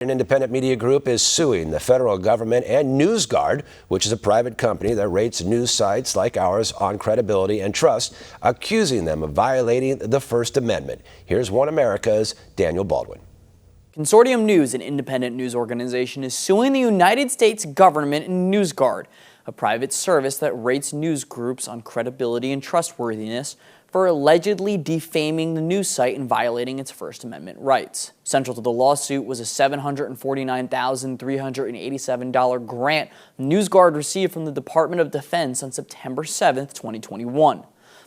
An independent media group is suing the federal government and NewsGuard, which is a private company that rates news sites like ours on credibility and trust, accusing them of violating the First Amendment. Here's One America's Daniel Baldwin. Consortium News, an independent news organization, is suing the United States government and NewsGuard, a private service that rates news groups on credibility and trustworthiness, for allegedly defaming the news site and violating its First Amendment rights. Central to the lawsuit was a $749,387 grant NewsGuard received from the Department of Defense on September 7, 2021.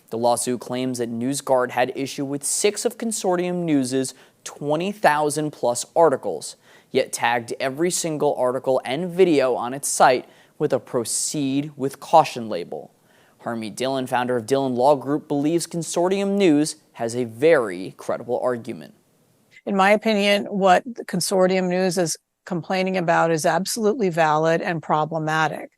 The lawsuit claims that NewsGuard had issue with 6 of Consortium News's 20,000-plus articles, yet tagged every single article and video on its site with a "Proceed with Caution" label. Harmeet Dhillon, founder of Dhillon Law Group, believes Consortium News has a very credible argument. In my opinion, what the Consortium News is complaining about is absolutely valid and problematic.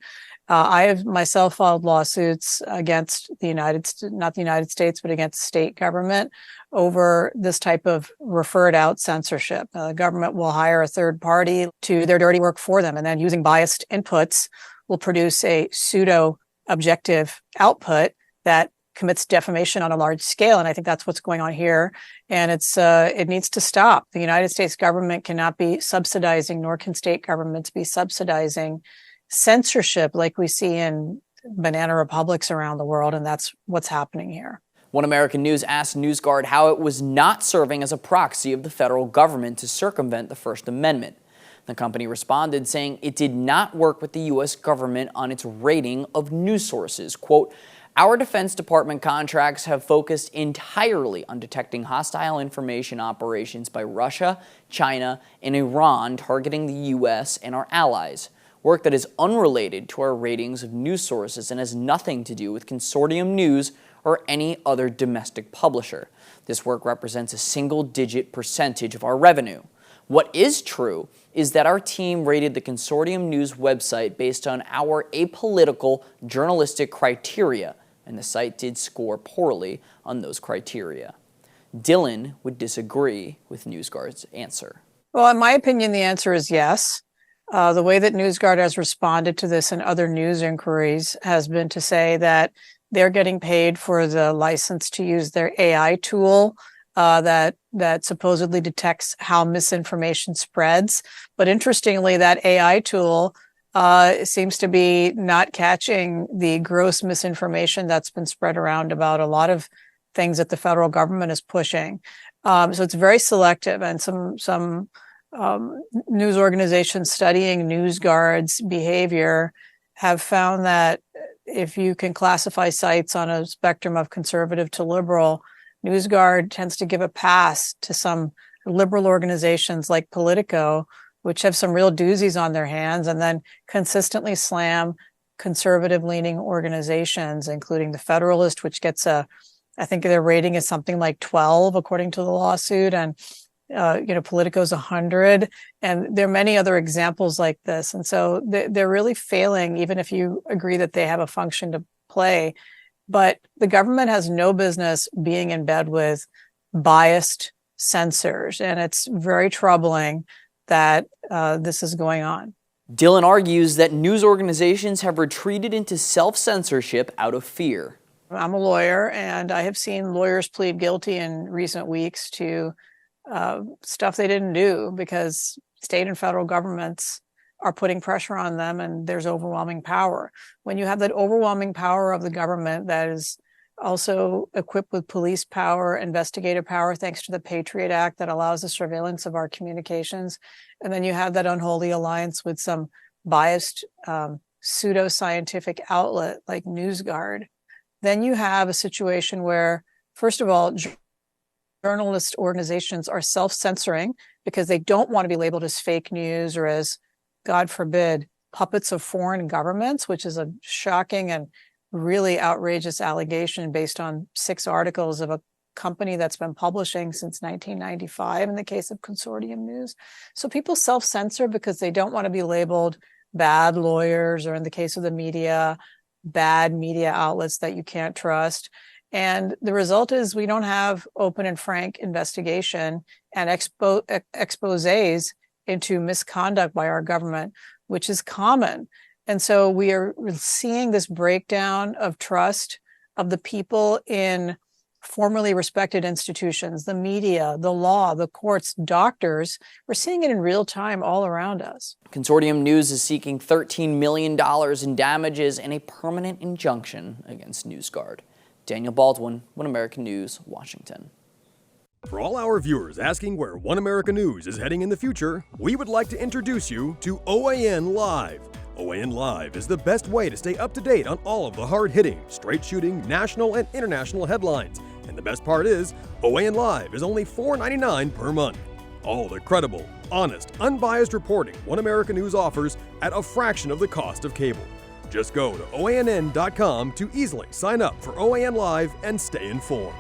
I have myself filed lawsuits against not the United States, but against state government over this type of referred out censorship. The government will hire a third party to do their dirty work for them, and then using biased inputs will produce a pseudo objective output that commits defamation on a large scale. And I think that's what's going on here. And it needs to stop. The United States government cannot be subsidizing, nor can state governments be subsidizing censorship like we see in banana republics around the world. And that's what's happening here. One American News asked NewsGuard how it was not serving as a proxy of the federal government to circumvent the First Amendment. The company responded saying it did not work with the U.S. government on its rating of news sources. Quote, "Our Defense Department contracts have focused entirely on detecting hostile information operations by Russia, China, and Iran targeting the U.S. and our allies. Work that is unrelated to our ratings of news sources and has nothing to do with Consortium News or any other domestic publisher. This work represents a single-digit percentage of our revenue. What is true is that our team rated the Consortium News website based on our apolitical journalistic criteria, and the site did score poorly on those criteria." Dhillon would disagree with NewsGuard's answer. Well, in my opinion, the answer is yes. The way that NewsGuard has responded to this and other news inquiries has been to say that they're getting paid for the license to use their AI tool that supposedly detects how misinformation spreads. But interestingly, that AI tool seems to be not catching the gross misinformation that's been spread around about a lot of things that the federal government is pushing. So it's very selective, and some news organizations studying NewsGuard's behavior have found that if you can classify sites on a spectrum of conservative to liberal, NewsGuard tends to give a pass to some liberal organizations like Politico, which have some real doozies on their hands, and then consistently slam conservative-leaning organizations, including the Federalist, which gets I think their rating is something like 12, according to the lawsuit, and Politico's 100, and there are many other examples like this. And so they're really failing, even if you agree that they have a function to play. But the government has no business being in bed with biased censors, and it's very troubling that this is going on. Dhillon argues that news organizations have retreated into self-censorship out of fear. I'm a lawyer, and I have seen lawyers plead guilty in recent weeks to stuff they didn't do because state and federal governments are putting pressure on them, and there's overwhelming power. When you have that overwhelming power of the government that is also equipped with police power, investigative power, thanks to the Patriot Act that allows the surveillance of our communications, and then you have that unholy alliance with some biased pseudo-scientific outlet like NewsGuard, then you have a situation where, first of all, journalist organizations are self-censoring because they don't want to be labeled as fake news or as, God forbid, puppets of foreign governments, which is a shocking and really outrageous allegation based on 6 articles of a company that's been publishing since 1995 in the case of Consortium News. So people self-censor because they don't want to be labeled bad lawyers, or in the case of the media, bad media outlets that you can't trust. And the result is we don't have open and frank investigation and exposés into misconduct by our government, which is common. And so we're seeing this breakdown of trust of the people in formerly respected institutions, the media, the law, the courts, doctors. We're seeing it in real time all around us. Consortium News is seeking $13 million in damages and a permanent injunction against NewsGuard. Daniel Baldwin, One American News, Washington. For all our viewers asking where One America News is heading in the future, we would like to introduce you to OAN Live. OAN Live is the best way to stay up to date on all of the hard-hitting, straight-shooting, national and international headlines. And the best part is, OAN Live is only $4.99 per month. All the credible, honest, unbiased reporting One America News offers at a fraction of the cost of cable. Just go to OANN.com to easily sign up for OAN Live and stay informed.